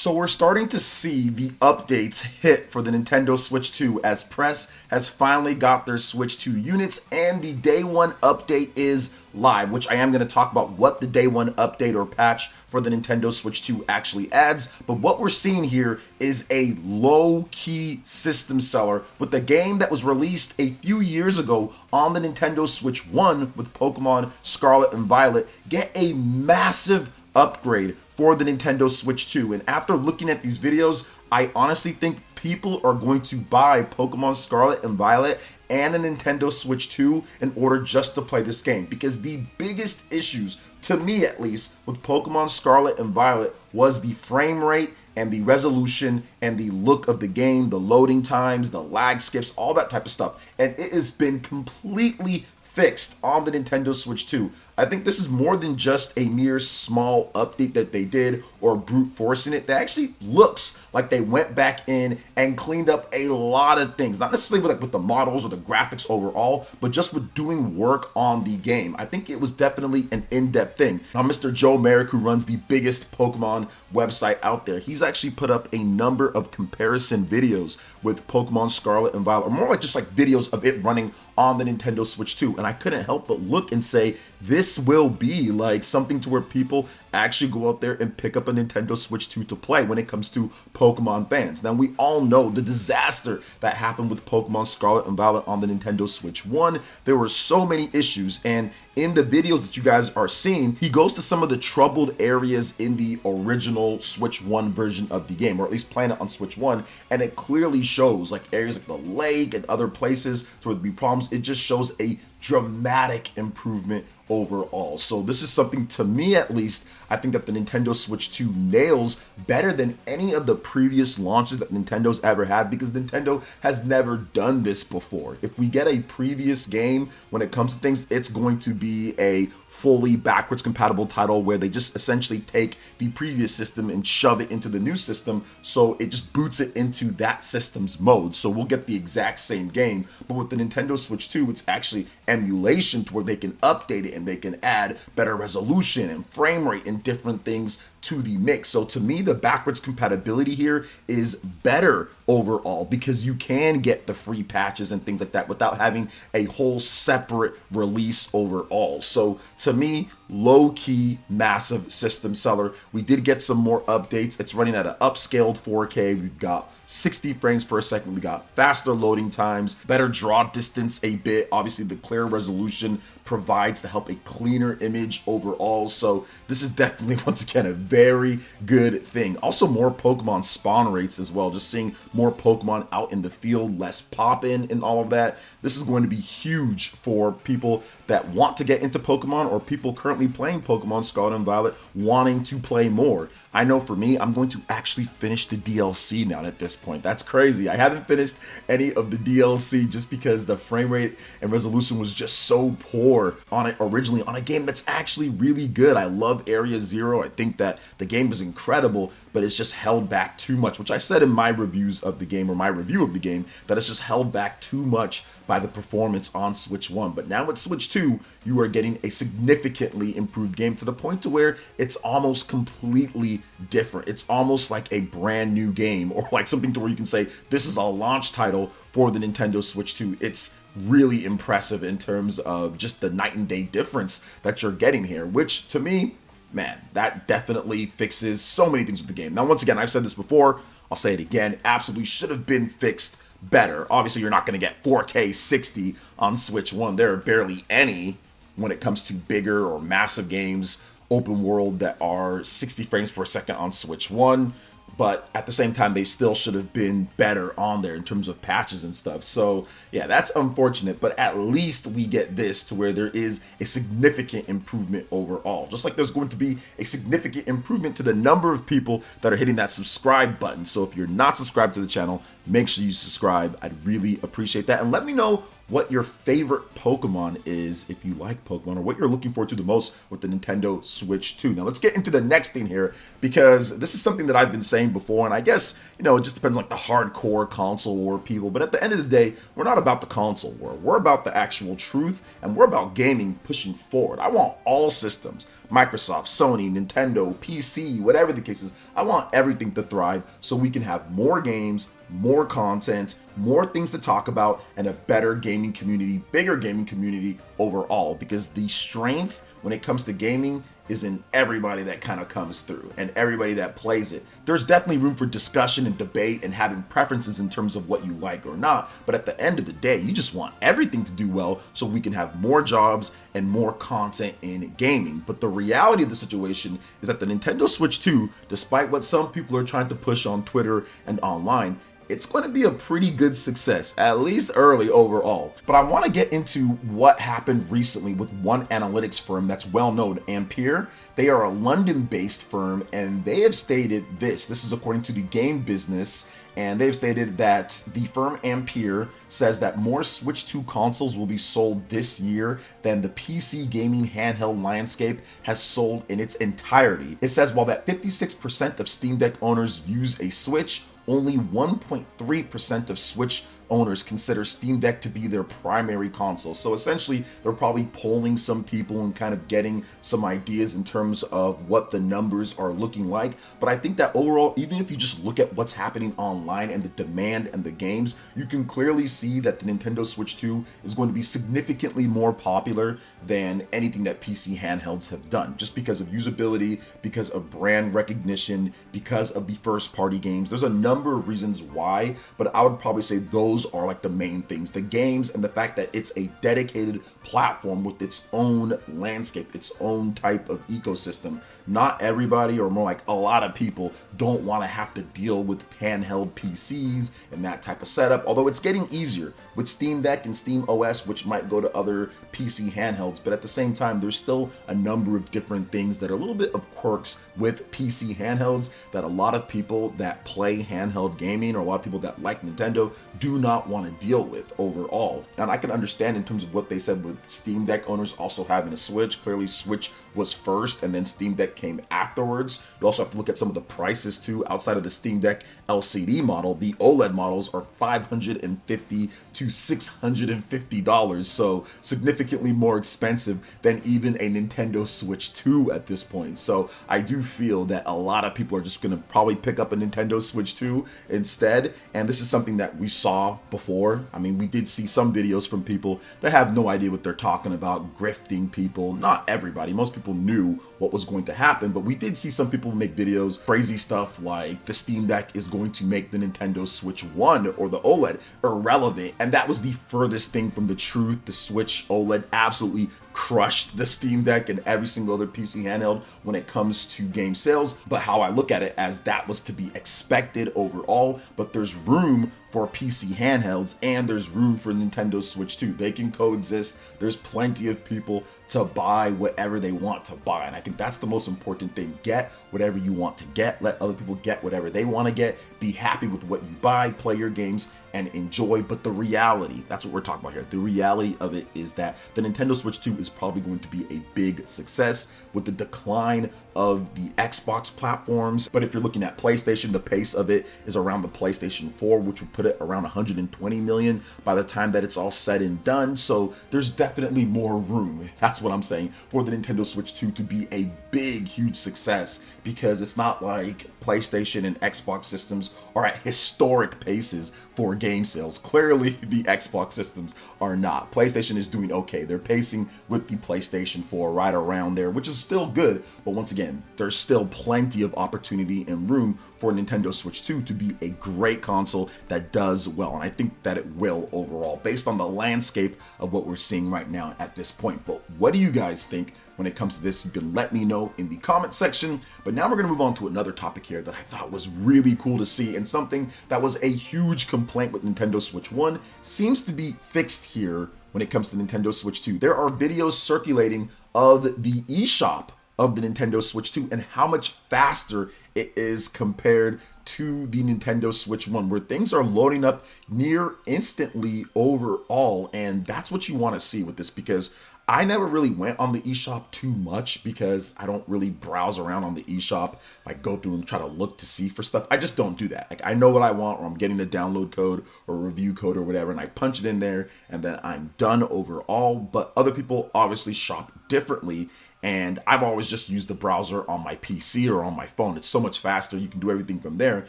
So we're starting to see the updates hit for the Nintendo Switch 2 as press has finally got their Switch 2 units and the day one update is live, which I am going to talk about what the day one update or patch for the Nintendo Switch 2 actually adds. But what we're seeing here is a low-key system seller with a game that was released a few years ago on the Nintendo Switch 1 with Pokemon Scarlet and Violet get a massive upgrade for the Nintendo Switch 2. And after looking at these videos, I honestly think people are going to buy Pokemon Scarlet and Violet and a Nintendo Switch 2 in order just to play this game, because the biggest issues, to me at least, with Pokemon Scarlet and Violet was the frame rate and the resolution and the look of the game, the loading times, the lag skips, all that type of stuff. And it has been completely fixed on the Nintendo Switch 2. I think this is more than just a mere small update that they did or brute forcing it. That actually looks like they went back in and cleaned up a lot of things, not necessarily with the models or the graphics overall, but just with doing work on the game. I think it was definitely an in-depth thing. Now, Mr. Joe Merrick, who runs the biggest Pokemon website out there, he's actually put up a number of comparison videos with Pokemon Scarlet and Violet, or more like just like videos of it running on the Nintendo Switch 2. And I couldn't help but look and say, this will be like something to where people actually go out there and pick up a Nintendo Switch 2 to play when it comes to Pokemon fans. Now, we all know the disaster that happened with Pokemon Scarlet and Violet on the Nintendo Switch 1. There were so many issues, and in the videos that you guys are seeing, he goes to some of the troubled areas in the original Switch 1 version of the game, or at least playing it on Switch 1, and it clearly shows like areas like the lake and other places where there'd be problems. It just shows a dramatic improvement overall. So this is something, to me at least, I think that the Nintendo Switch 2 nails better than any of the previous launches that Nintendo's ever had, because Nintendo has never done this before. If we get a previous game when it comes to things, it's going to be a fully backwards compatible title where they just essentially take the previous system and shove it into the new system, so it just boots it into that system's mode. So we'll get the exact same game, but with the Nintendo Switch 2, it's actually emulation to where they can update it and they can add better resolution and frame rate and different things to the mix. So to me, the backwards compatibility here is better overall, because you can get the free patches and things like that without having a whole separate release overall. So to me, low-key massive system seller. We did get some more updates. It's running at an upscaled 4K. We've got 60 frames per second. We got faster loading times, better draw distance a bit. Obviously, the clear resolution provides to help a cleaner image overall. So this is definitely, once again, a very good thing. Also, more Pokemon spawn rates as well. Just seeing more Pokemon out in the field, less pop-in and all of that. This is going to be huge for people that want to get into Pokemon, or people currently playing Pokemon Scarlet and Violet wanting to play more. I know for me, I'm going to actually finish the DLC now at this point. That's crazy. I haven't finished any of the DLC just because the frame rate and resolution was just so poor on it originally, on a game that's actually really good. I love Area Zero. I think that the game is incredible, but it's just held back too much, which I said in my reviews of the game, or my review of the game, that it's just held back too much by the performance on Switch 1. But now with Switch 2, you are getting a significantly improved game to the point to where it's almost completely different. It's almost like a brand new game, or like something to where you can say this is a launch title for the Nintendo Switch 2. It's really impressive in terms of just the night and day difference that you're getting here, which to me, man, that definitely fixes so many things with the game. Now, once again, I've said this before, I'll say it again, absolutely should have been fixed better. Obviously, you're not going to get 4K 60 on Switch 1. There are barely any when it comes to bigger or massive games, open world, that are 60 frames per second on Switch 1. But at the same time, they still should have been better on there in terms of patches and stuff. So yeah, that's unfortunate, but at least we get this to where there is a significant improvement overall. Just like there's going to be a significant improvement to the number of people that are hitting that subscribe button. So if you're not subscribed to the channel, make sure you subscribe. I'd really appreciate that. And let me know what your favorite Pokemon is, if you like Pokemon, or what you're looking forward to the most with the Nintendo Switch 2. Now let's get into the next thing here, because this is something that I've been saying before, and I guess, you know, it just depends on like the hardcore console war people, but at the end of the day, we're not about the console war. We're about the actual truth, and we're about gaming pushing forward. I want all systems, Microsoft, Sony, Nintendo, PC, whatever the case is. I want everything to thrive so we can have more games, more content, more things to talk about, and a better gaming community, bigger gaming community overall, because the strength when it comes to gaming is in everybody that kind of comes through and everybody that plays it. There's definitely room for discussion and debate and having preferences in terms of what you like or not, but at the end of the day, you just want everything to do well so we can have more jobs and more content in gaming. But the reality of the situation is that the Nintendo Switch 2, despite what some people are trying to push on Twitter and online, it's going to be a pretty good success, at least early overall. But I want to get into what happened recently with one analytics firm that's well known, Ampere. They are a London-based firm, and they have stated this. This is according to the Game Business, and they've stated that the firm Ampere says that more Switch 2 consoles will be sold this year than the PC gaming handheld landscape has sold in its entirety. It says while that 56% of Steam Deck owners use a Switch, only 1.3% of Switch owners consider Steam Deck to be their primary console. So essentially, they're probably polling some people and kind of getting some ideas in terms of what the numbers are looking like. But I think that overall, even if you just look at what's happening online and the demand and the games, you can clearly see that the Nintendo Switch 2 is going to be significantly more popular than anything that PC handhelds have done, just because of usability, because of brand recognition, because of the first party games. There's a number of reasons why, but I would probably say those are like the main things: the games and the fact that it's a dedicated platform with its own landscape, its own type of ecosystem. Not everybody, or more like a lot of people, don't want to have to deal with handheld PCs and that type of setup, although it's getting easier with Steam Deck and Steam OS, which might go to other PC handhelds. But at the same time, there's still a number of different things that are a little bit of quirks with PC handhelds that a lot of people that play handheld gaming, or a lot of people that like Nintendo, do not want to deal with overall. And I can understand in terms of what they said with Steam Deck owners also having a Switch. Clearly Switch was first and then Steam Deck came afterwards. You also have to look at some of the prices too. Outside of the Steam Deck LCD model, the OLED models are $550 to $650, so significantly more expensive than even a Nintendo Switch 2 at this point. So I do feel that a lot of people are just going to probably pick up a Nintendo Switch 2 instead, and this is something that we saw before. I mean, we did see some videos from people that have no idea what they're talking about, grifting people. Not everybody, most people knew what was going to happen, but we did see some people make videos, crazy stuff like the Steam Deck is going to make the Nintendo Switch 1 or the OLED irrelevant, and that was the furthest thing from the truth. The Switch OLED absolutely crushed the Steam Deck and every single other PC handheld when it comes to game sales. But how I look at it, as that was to be expected overall, but there's room for PC handhelds and there's room for Nintendo Switch 2. They can coexist. There's plenty of people to buy whatever they want to buy, and I think that's the most important thing. Get whatever you want to get, let other people get whatever they want to get, be happy with what you buy, play your games and enjoy. But the reality, that's what we're talking about here, the reality of it is that the Nintendo Switch 2 is probably going to be a big success with the decline of the Xbox platforms. But if you're looking at PlayStation, the pace of it is around the PlayStation 4, which would put it around 120 million by the time that it's all said and done. So there's definitely more room, that's what I'm saying, for the Nintendo Switch 2 to be a big, huge success, because it's not like PlayStation and Xbox systems are at historic paces for game sales. Clearly, the Xbox systems are not. PlayStation is doing okay. They're pacing with the PlayStation 4 right around there, which is still good. But once again, there's still plenty of opportunity and room for Nintendo Switch 2 to be a great console that does well. And I think that it will overall, based on the landscape of what we're seeing right now at this point. But what do you guys think when it comes to this? You can let me know in the comment section. But now we're going to move on to another topic here that I thought was really cool to see, and something that was a huge complaint with Nintendo Switch 1 seems to be fixed here when it comes to Nintendo Switch 2. There are videos circulating of the eShop of the Nintendo Switch 2 and how much faster it is compared to the Nintendo Switch 1, where things are loading up near instantly overall. And that's what you want to see with this, because I never really went on the eShop too much, because I don't really browse around on the eShop, like go through and try to look to see for stuff. I just don't do that. Like, I know what I want, or I'm getting the download code or review code or whatever, and I punch it in there and then I'm done overall. But other people obviously shop differently, And I've always just used the browser on my PC or on my phone. It's so much faster. You can do everything from there.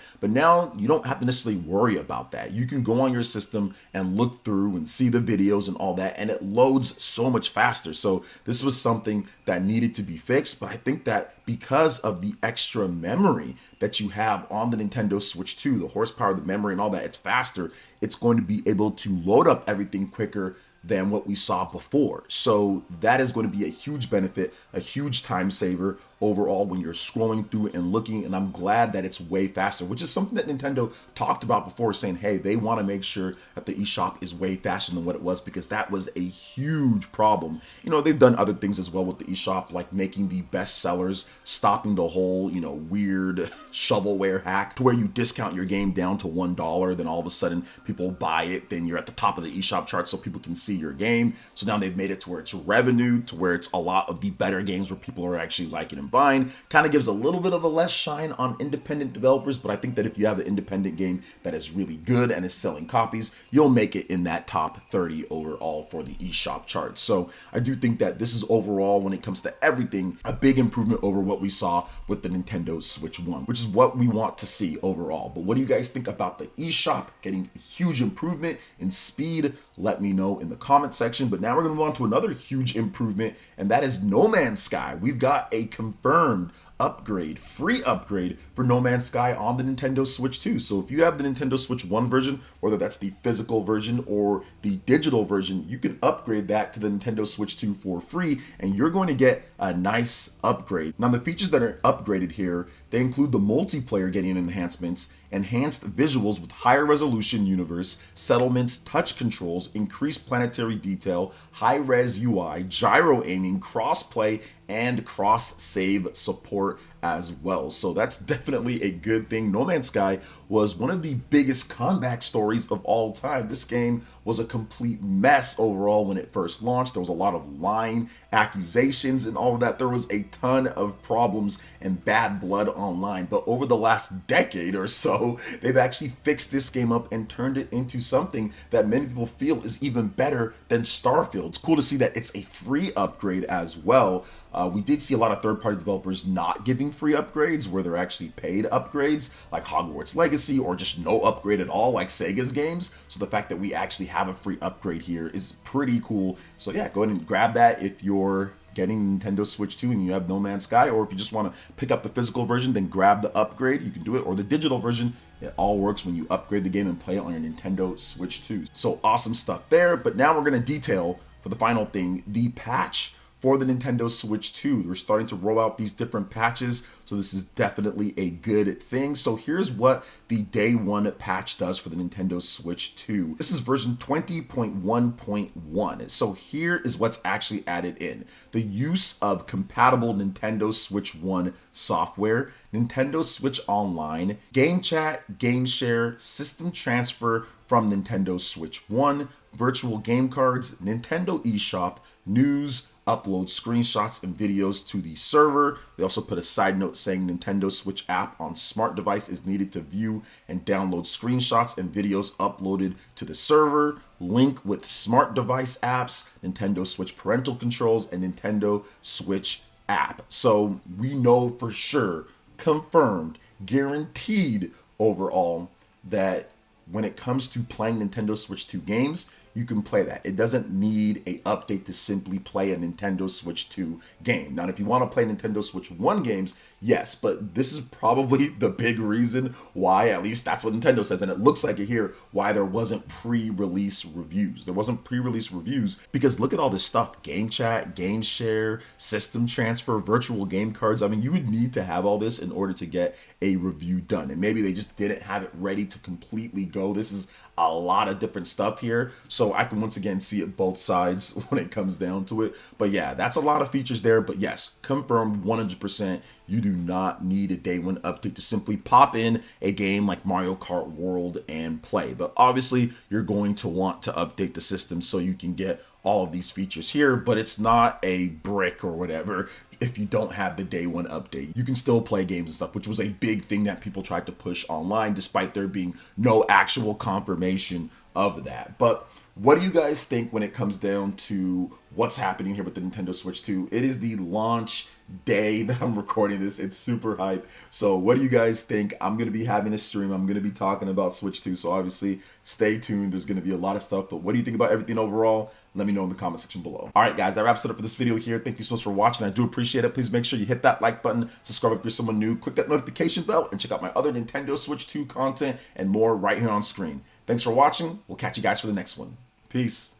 But now you don't have to necessarily worry about that. You can go on your system and look through and see the videos and all that, and it loads so much faster. So this was something that needed to be fixed. But I think that because of the extra memory that you have on the Nintendo Switch 2, the horsepower, the memory, and all that, it's faster. It's going to be able to load up everything quicker than what we saw before. So that is going to be a huge benefit, a huge time saver overall when you're scrolling through and looking. And I'm glad that it's way faster, which is something that Nintendo talked about before, saying, hey, they want to make sure that the eShop is way faster than what it was, because that was a huge problem. You know, they've done other things as well with the eShop, like making the best sellers, stopping the whole, you know, weird shovelware hack to where you discount your game down to $1, then all of a sudden people buy it, then you're at the top of the eShop chart so people can see your game. So now they've made it to where it's revenue, to where it's a lot of the better games where people are actually liking and buying. Kind of gives a little bit of a less shine on independent developers, but I think that if you have an independent game that is really good and is selling copies, you'll make it in that top 30 overall for the eShop chart. So I do think that this is overall, when it comes to everything, a big improvement over what we saw with the Nintendo Switch 1, which is what we want to see overall. But what do you guys think about the eShop getting a huge improvement in speed? Let me know in the comment section. But now we're going to move on to another huge improvement, and that is No Man's Sky. We've got a confirmed upgrade, free upgrade for No Man's Sky on the Nintendo Switch 2. So if you have the Nintendo Switch 1 version, whether that's the physical version or the digital version, you can upgrade that to the Nintendo Switch 2 for free, and you're going to get a nice upgrade. Now, the features that are upgraded here, they include the multiplayer getting enhancements, enhanced visuals with higher resolution universe, settlements, touch controls, increased planetary detail, high-res UI, gyro aiming, cross-play, and cross-save support as well. So that's definitely a good thing. No Man's Sky was one of the biggest comeback stories of all time. This game was a complete mess overall when it first launched. There was a lot of lying, accusations, and all of that. There was a ton of problems and bad blood online. But over the last decade or so, they've actually fixed this game up and turned it into something that many people feel is even better than Starfield. It's cool to see that it's a free upgrade as well. We did see a lot of third-party developers not giving free upgrades, where they're actually paid upgrades, like Hogwarts Legacy, or just no upgrade at all, like Sega's games. So the fact that we actually have a free upgrade here is pretty cool. So yeah, go ahead and grab that if you're getting Nintendo Switch 2 and you have No Man's Sky, or if you just want to pick up the physical version, then grab the upgrade. You can do it, or the digital version. It all works when you upgrade the game and play it on your Nintendo Switch 2. So awesome stuff there. But now we're going to detail, for the final thing, the patch for the Nintendo Switch 2. We're starting to roll out these different patches, so this is definitely a good thing. So here's what the day one patch does for the Nintendo Switch 2. This is version 20.1.1. So here is what's actually added in. The use of compatible Nintendo Switch 1 software, Nintendo Switch Online, Game Chat, Game Share, System Transfer from Nintendo Switch 1, virtual game cards, Nintendo eShop, news, upload screenshots and videos to the server. They also put a side note saying Nintendo Switch app on smart device is needed to view and download screenshots and videos uploaded to the server. Link with smart device apps, Nintendo Switch parental controls, and Nintendo Switch app. So we know for sure, confirmed, guaranteed overall, that when it comes to playing Nintendo Switch 2 games, you can play that. It doesn't need a update to simply play a Nintendo Switch 2 game. Now, if you want to play Nintendo Switch 1 games, yes, but this is probably the big reason why, at least that's what Nintendo says, and it looks like it here, why there wasn't pre-release reviews. There wasn't pre-release reviews because look at all this stuff: Game Chat, Game Share, System Transfer, virtual game cards. I mean, you would need to have all this in order to get a review done, and maybe they just didn't have it ready to completely go. This is a lot of different stuff here, so I can once again see it both sides when it comes down to it. But yeah, that's a lot of features there. But yes, confirmed 100%, you do not need a day one update to simply pop in a game like Mario Kart World and play. But obviously you're going to want to update the system so you can get all of these features here, but it's not a brick or whatever. If you don't have the day one update, you can still play games and stuff, which was a big thing that people tried to push online, despite there being no actual confirmation of that. But What do you guys think when it comes down to what's happening here with the Nintendo Switch 2? It is the launch day that I'm recording this. It's super hype. So what do you guys think? I'm going to be having a stream. I'm going to be talking about Switch 2. So obviously stay tuned. There's going to be a lot of stuff. But what do you think about everything overall? Let me know in the comment section below. All right, guys, that wraps it up for this video here. Thank you so much for watching. I do appreciate it. Please make sure you hit that like button, subscribe if you're someone new, click that notification bell, and check out my other Nintendo Switch 2 content and more right here on screen. Thanks for watching. We'll catch you guys for the next one. Peace.